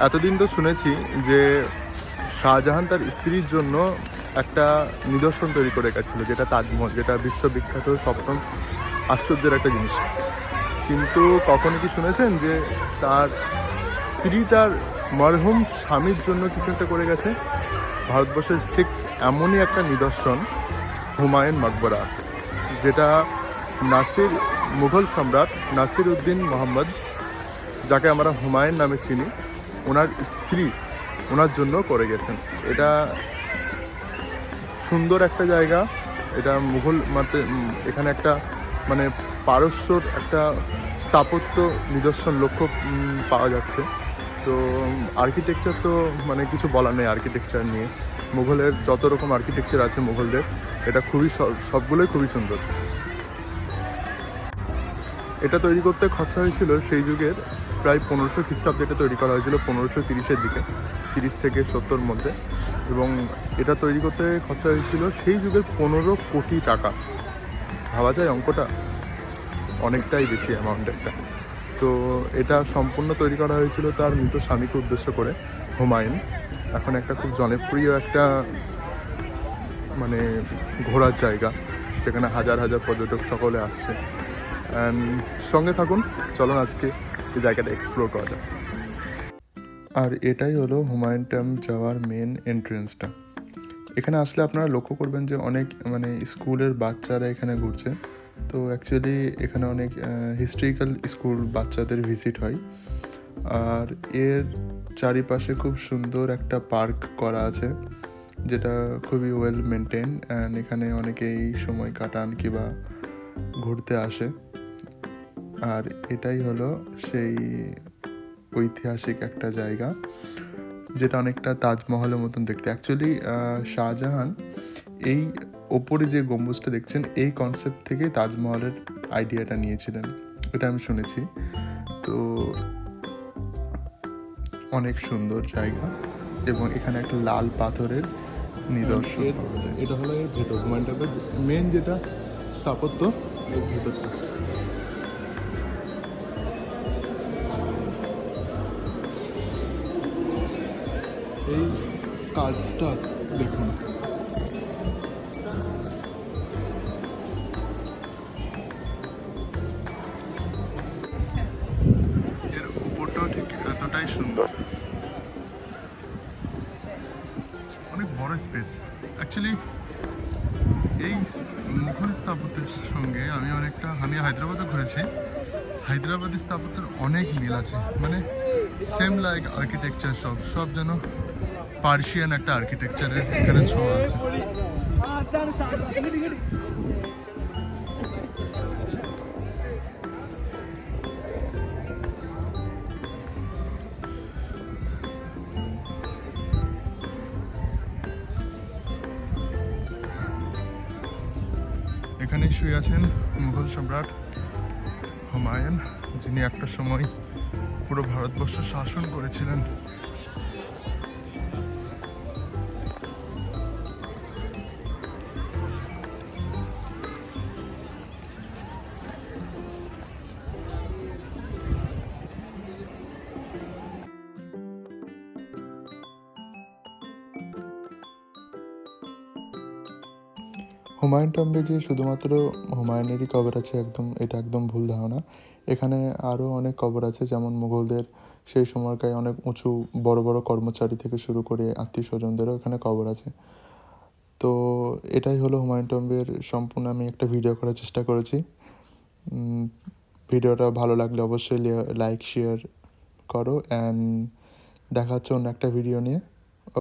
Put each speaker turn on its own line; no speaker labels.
এতদিন তো শুনেছি যে শাহজাহান তার স্ত্রীর জন্য একটা নিদর্শন তৈরি করে গেছিল, যেটা তাজমহল, যেটা বিশ্ববিখ্যাত সপ্তম আশ্চর্যের একটা জিনিস। কিন্তু কখনো কি শুনেছেন যে তার স্ত্রী তার মরহুম স্বামীর জন্য কিছু একটা করে গেছে? ভারতবর্ষের ঠিক এমনই একটা নিদর্শন হুমায়ুন মকবরা, যেটা নাসির, মুঘল সম্রাট নাসির উদ্দিন মোহাম্মদ, যাকে আমরা হুমায়ুন নামে চিনি, ওনার স্ত্রী ওনার জন্য করে গেছেন। এটা সুন্দর একটা জায়গা। এটা মুঘল এখানে একটা মানে পারস্যর একটা স্থাপত্য নিদর্শন লক্ষ্য পাওয়া যাচ্ছে। তো আর্কিটেকচার তো মানে কিছু বলার নেই আর্কিটেকচার নিয়ে। মুঘলের যত রকম আর্কিটেকচার আছে মুঘলদের, এটা খুবই সবগুলোই খুবই সুন্দর। এটা তৈরি করতে খরচা হয়েছিল সেই যুগের প্রায় 1500 খ্রিস্টাব্দে। এটা তৈরি করা হয়েছিল 1530-এর দিকে, 30 থেকে 70-র মধ্যে। এবং এটা তৈরি করতে খরচা হয়েছিল সেই যুগের 15 কোটি টাকা। ভাবা যায় অঙ্কটা? অনেকটাই বেশি অ্যামাউন্ট একটা। তো এটা সম্পূর্ণ তৈরি করা হয়েছিল তার মৃত স্বামীকে উদ্দেশ্য করে, হুমায়ুন। এখন একটা খুব জনপ্রিয় একটা মানে ঘোরার জায়গা, যেখানে হাজার হাজার পর্যটক সকলে আসছে। অ্যান্ড সঙ্গে থাকুন, চলুন আজকে এই জায়গাটা এক্সপ্লোর করা যাক। আর এটাই হলো হুমায়ুন টম্ব যাওয়ার মেন এন্ট্রেন্সটা। এখানে আসলে আপনারা লক্ষ্য করবেন যে অনেক মানে স্কুলের বাচ্চারা এখানে ঘুরছে। তো অ্যাকচুয়ালি এখানে অনেক হিস্ট্রিক্যাল স্কুল বাচ্চাদের ভিজিট হয়। আর এর চারিপাশে খুব সুন্দর একটা পার্ক করা আছে, যেটা খুবই ওয়েল মেনটেন। অ্যান্ড এখানে অনেকেই সময় কাটান কিংবা ঘুরতে আসে। আর এটাই হলো সেই ঐতিহাসিক একটা জায়গা, যেটা অনেকটা তাজমহলের মতন দেখতে। অ্যাকচুয়ালি শাহজাহান এই ওপরে যে গম্বুজটা দেখছেন, এই কনসেপ্ট থেকে তাজমহলের আইডিয়াটা নিয়েছিলেন, এটা আমি শুনেছি। তো অনেক সুন্দর জায়গা, এবং এখানে একটা লাল পাথরের নিদর্শন পাওয়া যায়। এটা হলো এর ভেতর, হুমায়ুন মেন যেটা স্থাপত্য, এর ভেতরটা। এই কাজটা দেখুন, এর উপরটাও ঠিক এতটাই সুন্দর, অনেক বড় স্পেস। অ্যাকচুয়ালি এই মুঘল স্থাপত্যের সঙ্গে আমি হায়দ্রাবাদে ঘুরেছি। হায়দ্রাবাদি স্থাপত্যের অনেক মিল আছে, মানে সেম লাইক আর্কিটেকচার, সব যেন পার্সিয়ান একটা আর্কিটেকচারের এখানে ছোঁয়া আছে। এখানেই শুয়ে আছেন মুঘল সম্রাট হুমায়ুন, যিনি একটা সময় পুরো ভারতবর্ষ শাসন করেছিলেন। হুমায়ুন টম্বে যে শুধুমাত্র হুমায়ুনেরই কবর আছে এটা একদম ভুল ধারণা। এখানে আরও অনেক কবর আছে, যেমন মুঘলদের সেই সময়কার অনেক উঁচু বড় বড় কর্মচারী থেকে শুরু করে আত্মীয় স্বজনদেরও এখানে কবর আছে। তো এটাই হলো হুমায়ুন টম্বের সম্পূর্ণ আমি একটা ভিডিও করার চেষ্টা করেছি। ভিডিওটা ভালো লাগলে অবশ্যই লাইক শেয়ার করো, অ্যান্ড দেখা হচ্ছে অন্য একটা ভিডিও নিয়ে।